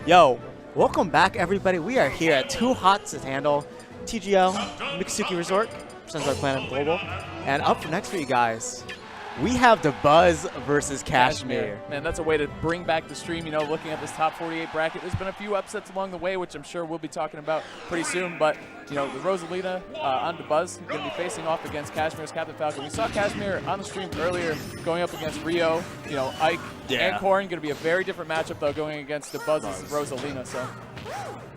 Yo, welcome back, everybody. We are here at Too Hot to Handle, TGL, Miccosukee Resort, Sunset Planet Global. And up for next for you guys, we have Dabuz versus Cashmere. Man, that's a way to bring back the stream, you know, looking at this top 48 bracket. There's been a few upsets along the way, which I'm sure we'll be talking about pretty soon. But, you know, the Rosalina on Dabuz going to be facing off against Cashmere's Captain Falcon. We saw Cashmere on the stream earlier going up against Rio, you know, Ike and Corrin. Going to be a very different matchup, though, going against Dabuz's Rosalina. So.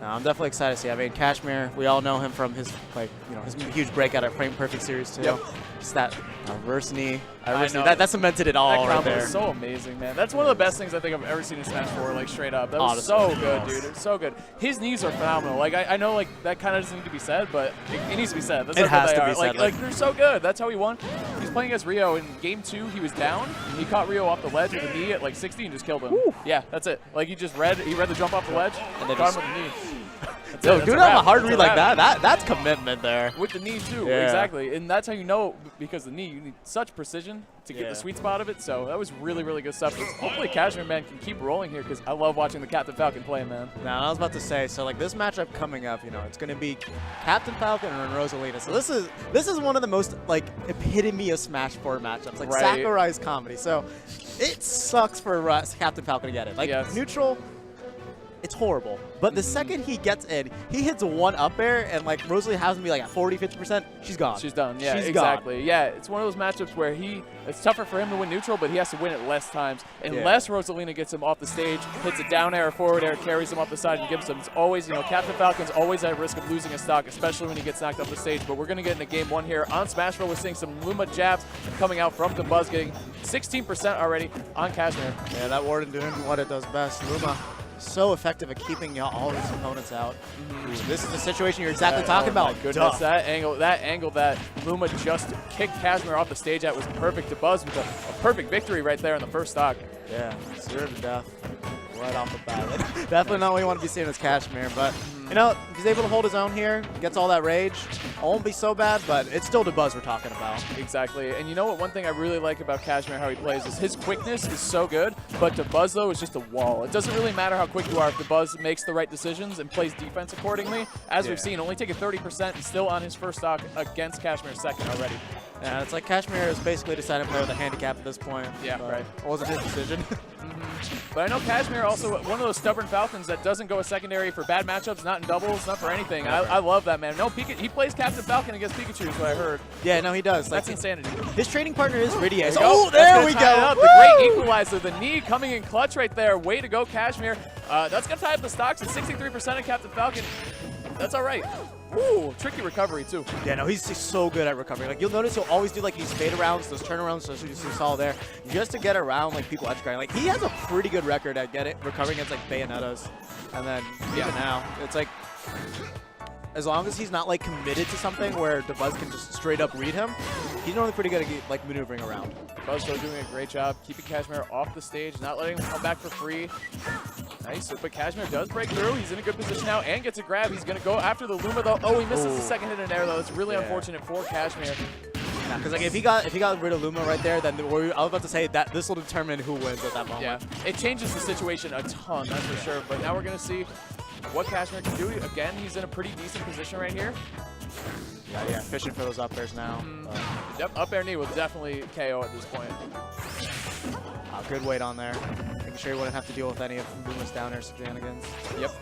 No, I'm definitely excited to see. I mean, Cashmere, we all know him from his, like, you know, his huge breakout at Frame Perfect Series too. Yep. Just that reverse knee. That cemented it all right there. That was so amazing, man. That's one of the best things I think I've ever seen in Smash 4, like, straight up. That was so good, dude. It's so good. His knees are phenomenal. Like, I know, like, that kind of doesn't need to be said, but it needs to be said. That's it has to be said. Like, they're so good. That's how he won. He's playing against Rio. In Game 2, he was down. He caught Rio off the ledge with a knee at, like, 60 and just killed him. Woo. Yeah, that's it. Like, he read the jump off the ledge and then caught him with the knee. Yo, doing it on a hard read like that's commitment there. With the knee, too. Yeah. Exactly. And that's how you know, because the knee, you need such precision to get the sweet spot of it. So that was really, really good stuff. Hopefully Cashmere, man, can keep rolling here, because I love watching the Captain Falcon play, man. Now, I was about to say, so, like, this matchup coming up, you know, it's going to be Captain Falcon and Rosalina. So this is one of the most, like, epitome of Smash 4 matchups. Like, Sakurai's comedy. So it sucks for Captain Falcon to get it. Like, neutral, it's horrible. But the second he gets in, he hits one up air, and, like, Rosalina has to be, like, at 40, 50%. She's gone. She's done. Yeah, she's exactly. Gone. Yeah, it's one of those matchups where it's tougher for him to win neutral, but he has to win it less times. Unless Rosalina gets him off the stage, hits a down air or forward air, carries him off the side, and gives him. It's always, you know, Captain Falcon's always at risk of losing a stock, especially when he gets knocked off the stage. But we're going to get into Game 1 here. On Smash 4, we're seeing some Luma jabs coming out from Dabuz, getting 16% already on Cashmere. Yeah, that Warden doing what it does best. Luma, so effective at keeping all his opponents out. This is the situation you're exactly talking about. My goodness, that angle that Luma just kicked Cashmere off the stage at was perfect. Dabuz with a perfect victory right there in the first stock. Yeah, 0 to death right off the bat. Definitely not what you want to be seeing as Cashmere, but you know, if he's able to hold his own here, gets all that rage, it won't be so bad, but it's still Dabuz we're talking about. Exactly. And you know what, one thing I really like about Cashmere, how he plays, is his quickness is so good, but Dabuz, though, is just a wall. It doesn't really matter how quick you are if Dabuz makes the right decisions and plays defense accordingly. As we've seen, only taking 30% and still on his first stock against Cashmere's second already. Yeah, it's like Cashmere is basically decided to play with a handicap at this point. Yeah, right. It wasn't his decision. But I know Cashmere also one of those stubborn Falcons that doesn't go a secondary for bad matchups, not in doubles, not for anything. I love that, man. No, he plays Captain Falcon against Pikachu is what I heard. Yeah, no, he does. That's insanity. His trading partner is Ridier. Oh, there we go. The great equalizer. The knee coming in clutch right there. Way to go, Cashmere. That's going to tie up the stocks at 63% of Captain Falcon. That's all right. Ooh, tricky recovery, too. Yeah, no, he's so good at recovering. Like, you'll notice he'll always do, like, these fade arounds, those turnarounds, so you saw there, just to get around, like, people edge guarding. Like, he has a pretty good record at recovering against, like, Bayonettas. And then, even now, it's like, as long as he's not, like, committed to something where Dabuz can just straight up read him, he's normally pretty good at, like, maneuvering around. Dabuz still doing a great job keeping Cashmere off the stage, not letting him come back for free. Nice, but Cashmere does break through. He's in a good position now and gets a grab. He's going to go after the Luma, though. Oh, he misses the second hit in air, though. It's really unfortunate for Cashmere. Yeah, because, like, if he got rid of Luma right there, then I was about to say that this will determine who wins at that moment. Yeah, it changes the situation a ton, that's for sure. But now we're going to see what Cashmere can do. Again, he's in a pretty decent position right here. Yeah, fishing for those up airs now. Yep, up air knee will definitely KO at this point. Good weight on there. Making sure he wouldn't have to deal with any of Luma's down air shenanigans. Yep.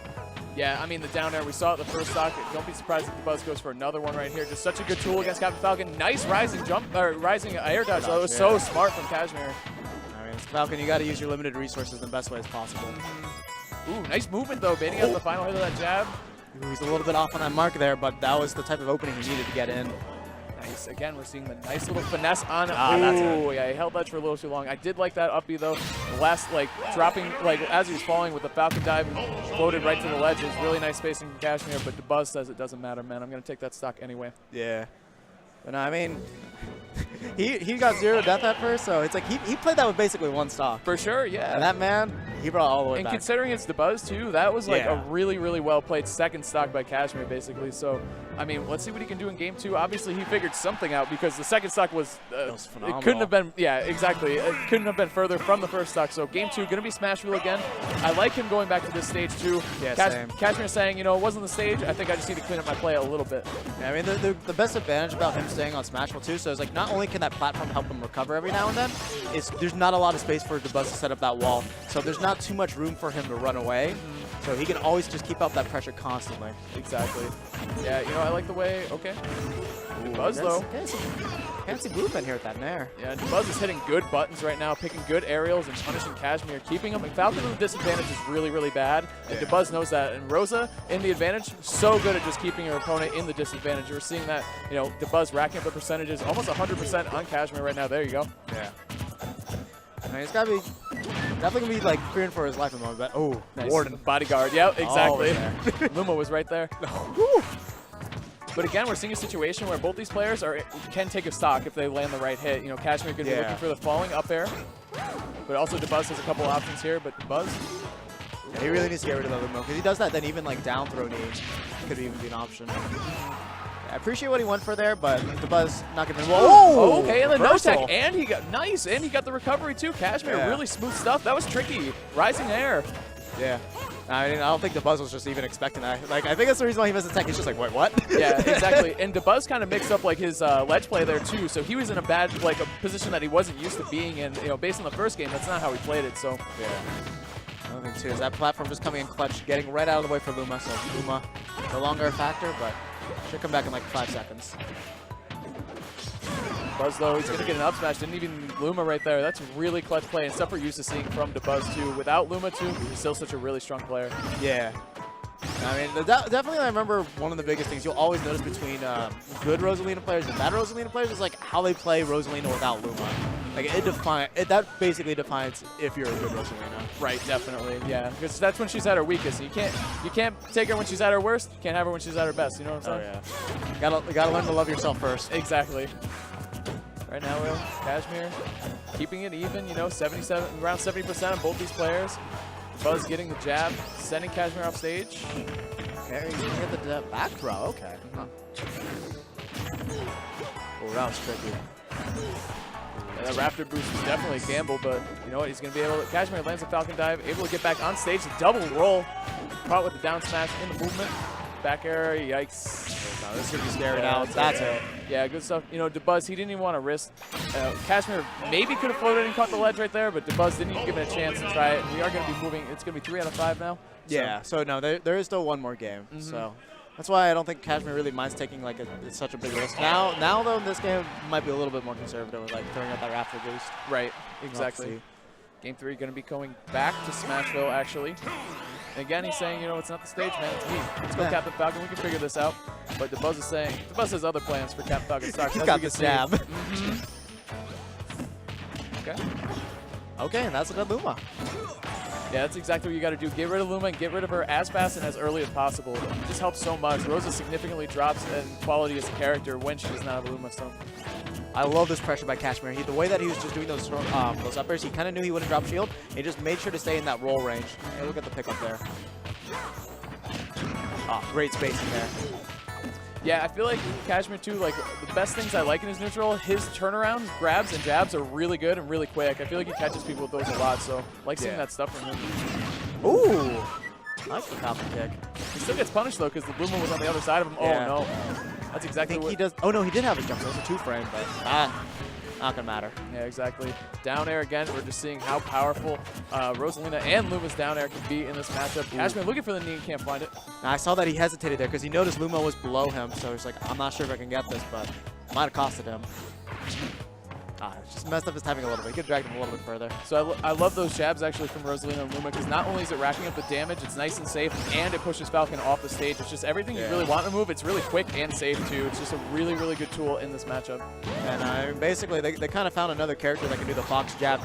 Yeah, I mean, the down air, we saw it the first stock. Don't be surprised if Dabuz goes for another one right here. Just such a good tool against Captain Falcon. Nice rising jump, or rising air dodge. That was so smart from Cashmere. I mean, Falcon, you got to use your limited resources in the best way as possible. Ooh, nice movement, though, baiting out the final hit of that jab. Ooh, he's a little bit off on that mark there, but that was the type of opening he needed to get in. Nice. Again, we're seeing the nice little finesse on. Ooh, yeah, he held that for a little too long. I did like that up B, though. The last, like, dropping, like, as he was falling with the Falcon dive and floated right to the ledge. It was really nice spacing from Cashmere, but Dabuz says it doesn't matter, man. I'm going to take that stock anyway. Yeah. But no, I mean, he got 0 death at first, so it's like he played that with basically one stock. For sure, yeah. And that man, he brought all the way back. And considering it's Dabuz, too, that was like a really, really well played second stock by Cashmere, basically. So I mean, let's see what he can do in game 2. Obviously, he figured something out because the second stock was phenomenal. it couldn't have been, yeah, exactly. It couldn't have been further from the first stock. So game 2, going to be Smashville again. I like him going back to this stage too. Yeah, same. Cashmere saying, you know, it wasn't the stage. I think I just need to clean up my play a little bit. Yeah, I mean, the best advantage about him staying on Smashville too, so it's like not only can that platform help him recover every now and then, there's not a lot of space for Dabuz to set up that wall. So there's not too much room for him to run away. So he can always just keep up that pressure constantly. Exactly. Yeah, you know, I like the way, okay. Dabuz, though. Fancy movement here with that Nair. Yeah, Dabuz is hitting good buttons right now, picking good aerials and punishing Cashmere, keeping him. Falcon with the disadvantage is really, really bad, and Dabuz knows that. And Rosa, in the advantage, so good at just keeping her opponent in the disadvantage. We're seeing that, you know, Dabuz racking up the percentages, almost 100% on Cashmere right now. There you go. Yeah. I mean, it's got to be definitely going to be like fearing for his life in a moment, but oh, nice. Warden. Bodyguard, yeah, exactly. Oh, Luma was right there. But again, we're seeing a situation where both these players can take a stock if they land the right hit. You know, Cashmere could be looking for the falling up air, but also Dabuz has a couple options here. But Dabuz, he really needs to get rid of the Luma because he does that. Then even like down throw knee could even be an option. I appreciate what he went for there, but Dabuz not going to. Whoa! Okay, and the no tech, and he got nice, and he got the recovery too. Cashmere, really smooth stuff. That was tricky. Rising air. Yeah. I mean, I don't think Dabuz was just even expecting that. Like, I think that's the reason why he missed the tech. He's just like, wait, what? Yeah, exactly. And Dabuz kind of mixed up like his ledge play there too. So he was in a bad, like a position that he wasn't used to being in. You know, based on the first game, that's not how he played it. So yeah. Another thing too is that platform just coming in clutch, getting right out of the way for Luma. So Luma, no longer a factor, but should come back in like 5 seconds. Dabuz though, he's going to get an up smash. Didn't even Luma right there. That's really clutch play and stuff we're used to seeing from Dabuz too. Without Luma too, he's still such a really strong player. Yeah. I mean, definitely I remember one of the biggest things you'll always notice between good Rosalina players and bad Rosalina players is like how they play Rosalina without Luma. Like that basically defines if you're a good Rosalina. Right, definitely, yeah. Because that's when she's at her weakest. You can't take her when she's at her worst. You can't have her when she's at her best. You know what I'm saying? Oh yeah. You gotta learn to love yourself first. Exactly. Right now, Cashmere keeping it even. You know, around 70% on both these players. Buzz getting the jab, sending Cashmere off stage. Okay, you can get the back throw. Okay. Huh. Oh, that was tricky. Yeah, that Raptor boost was definitely a gamble, but you know what? He's going to be able to. Cashmere lands a Falcon dive, able to get back on stage, the double roll. Caught with the down smash in the movement. Back air, yikes. No, this is going to be scary now. That's it. Yeah, good stuff. You know, Dabuz, he didn't even want to risk. Cashmere maybe could have floated and caught the ledge right there, but Dabuz didn't even give it a chance to try it. We are going to be moving. It's going to be 3 out of 5 now. Yeah, so no, there is still one more game. So that's why I don't think Cashmere really minds taking like such a big risk. Now though, in this game might be a little bit more conservative with like throwing out that Raptor boost. Right, exactly. Game 3 going to be going back to Smashville, actually. And again, he's saying, you know, it's not the stage, man, it's me. Let's go Captain Falcon, we can figure this out. But Dabuz is saying, Dabuz has other plans for Captain Falcon stocks. He's got the jab. Okay. Okay, and that's a good Luma. Yeah, that's exactly what you got to do. Get rid of Luma and get rid of her as fast and as early as possible. It just helps so much. Rosa significantly drops in quality as a character when she does not have Luma, so. I love this pressure by Cashmere. The way that he was just doing those up airs, he kind of knew he wouldn't drop shield. He just made sure to stay in that roll range. Hey, look at the pickup there. Great spacing there. Yeah, I feel like Cashmere too, like the best things I like in his neutral, his turnarounds, grabs, and jabs are really good and really quick. I feel like he catches people with those a lot, so I like seeing that stuff from him. Ooh! Nice Falcon kick. He still gets punished though because the Luma was on the other side of him. Yeah. Oh no. That's exactly what he does. Oh no, he did have a jump, so it's a 2-frame, but not gonna matter. Yeah, exactly. Down air again. We're just seeing how powerful Rosalina and Luma's down air can be in this matchup. Cashmere looking for the knee and can't find it. Now, I saw that he hesitated there because he noticed Luma was below him, so he's like, I'm not sure if I can get this, but it might have costed him. Just messed up his timing a little bit. He could drag him a little bit further. So I love those jabs actually from Rosalina and Luma because not only is it racking up the damage, it's nice and safe, and it pushes Falcon off the stage. It's just everything you really want to move. It's really quick and safe too. It's just a really, really good tool in this matchup. And basically, they kind of found another character that can do the Fox jab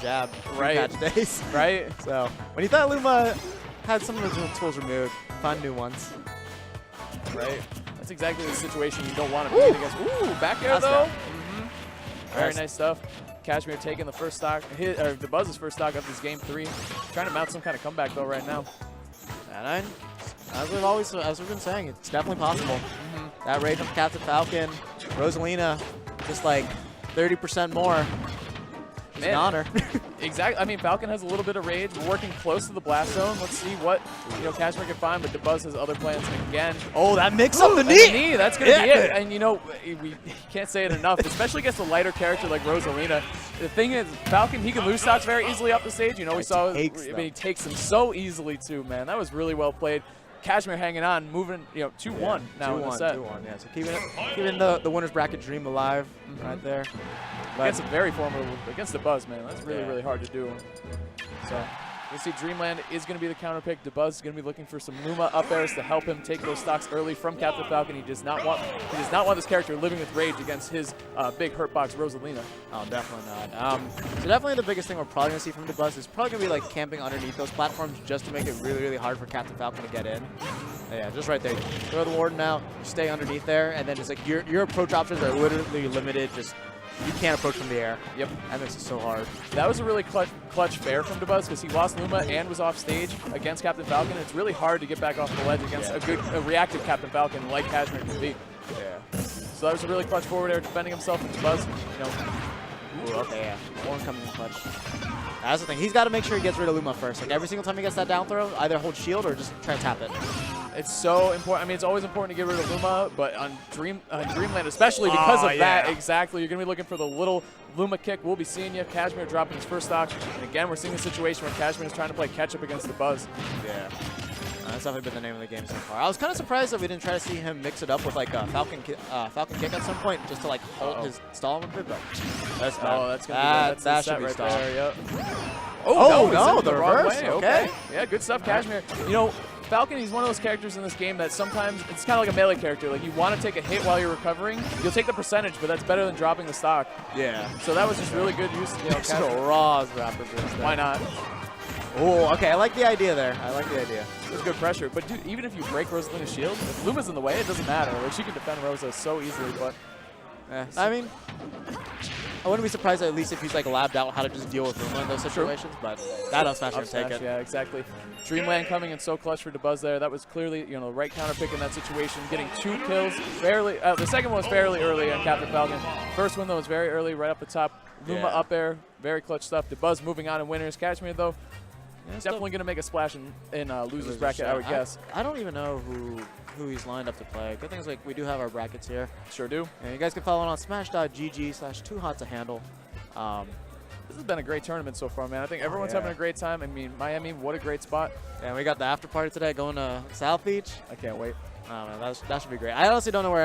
right. Patch days. Right. So when you thought Luma had some of the tools removed, find new ones. Right. That's exactly the situation you don't want to be in against. Ooh, back air though. Very nice stuff. Cashmere taking the first stock, Dabuz's first stock of this game 3. Trying to mount some kind of comeback though right now. And as we've been saying, it's definitely possible. That rage from Captain Falcon. Rosalina, just like 30% more. It's an honor. Exactly. I mean, Falcon has a little bit of rage. We're working close to the blast zone. Let's see what Cashmere can find, but Dabuz has other plans again. Oh, that mix up the knee. That's going to be it. And we can't say it enough, especially against a lighter character like Rosalina. The thing is, Falcon, he can lose stocks very easily up the stage. We saw he takes them so easily too, man. That was really well played. Cashmere hanging on, moving, 2-1 now in the set. 2-1, yeah. So keeping the winner's bracket dream alive right there. Against a very formidable, against Dabuz, man. That's really, really hard to do. So we'll see Dreamland is going to be the counter pick. Dabuz is going to be looking for some Luma up airs to help him take those stocks early from Captain Falcon. He does not want this character living with rage against his big hurt box Rosalina. Oh, definitely not. So definitely the biggest thing we're probably going to see from Dabuz is probably going to be like camping underneath those platforms just to make it really, really hard for Captain Falcon to get in. Yeah, just right there. You throw the warden out, you stay underneath there, and then just like your approach options are literally limited. Just you can't approach from the air. Yep. That makes it so hard. That was a really clutch fair from Dabuz because he lost Luma and was off stage against Captain Falcon. It's really hard to get back off the ledge against a reactive Captain Falcon like Cashmere can be. Yeah. So that was a really clutch forward air defending himself from Dabuz. Ooh, okay, yeah. Warren coming in clutch. That's the thing. He's got to make sure he gets rid of Luma first. Like every single time he gets that down throw, either hold shield or just try to tap it. It's so important. I mean, it's always important to get rid of Luma, but on Dreamland, especially because of that, exactly, you're going to be looking for the little Luma kick. We'll be seeing you. Cashmere dropping his first stock. And again, we're seeing a situation where Cashmere is trying to play catch-up against Dabuz. Yeah. That's definitely been the name of the game so far. I was kind of surprised that we didn't try to see him mix it up with like a Falcon kick at some point just to like halt his stall a bit, but that's bad. Oh, that's going to be that should be right stall. there, yep. Oh, no, the reverse. Way. Okay. Yeah, good stuff, Cashmere. Falcon, he's one of those characters in this game that sometimes, it's kind of like a melee character. Like, you want to take a hit while you're recovering. You'll take the percentage, but that's better than dropping the stock. Yeah. So that was just really good use. Raw's rapper boost. Why not? Oh, okay. I like the idea there. I like the idea. It was good pressure. But, dude, even if you break Rosalina's shield, if Luma's in the way, it doesn't matter. Like, she can defend Rosa so easily, but... I mean, I wouldn't be surprised at least if he's like labbed out how to just deal with Luma in those situations, but that up smash can take it. Yeah, exactly. Dreamland coming in so clutch for Dabuz there. That was clearly, the right counter pick in that situation. Getting 2 kills fairly. The second one was fairly early on Captain Falcon. First one, though, was very early, right up the top. Luma up air, very clutch stuff. Dabuz moving on in winners. Cashmere, though, definitely going to make a splash in losers bracket, I would guess. I don't even know who he's lined up to play. Good thing is, like, we do have our brackets here. Sure do. And you guys can follow on smash.gg/toohottohandle. This has been a great tournament so far, man. I think everyone's having a great time. I mean, Miami, what a great spot. And we got the after party today going to South Beach. I can't wait. Oh, man, that should be great. I honestly don't know where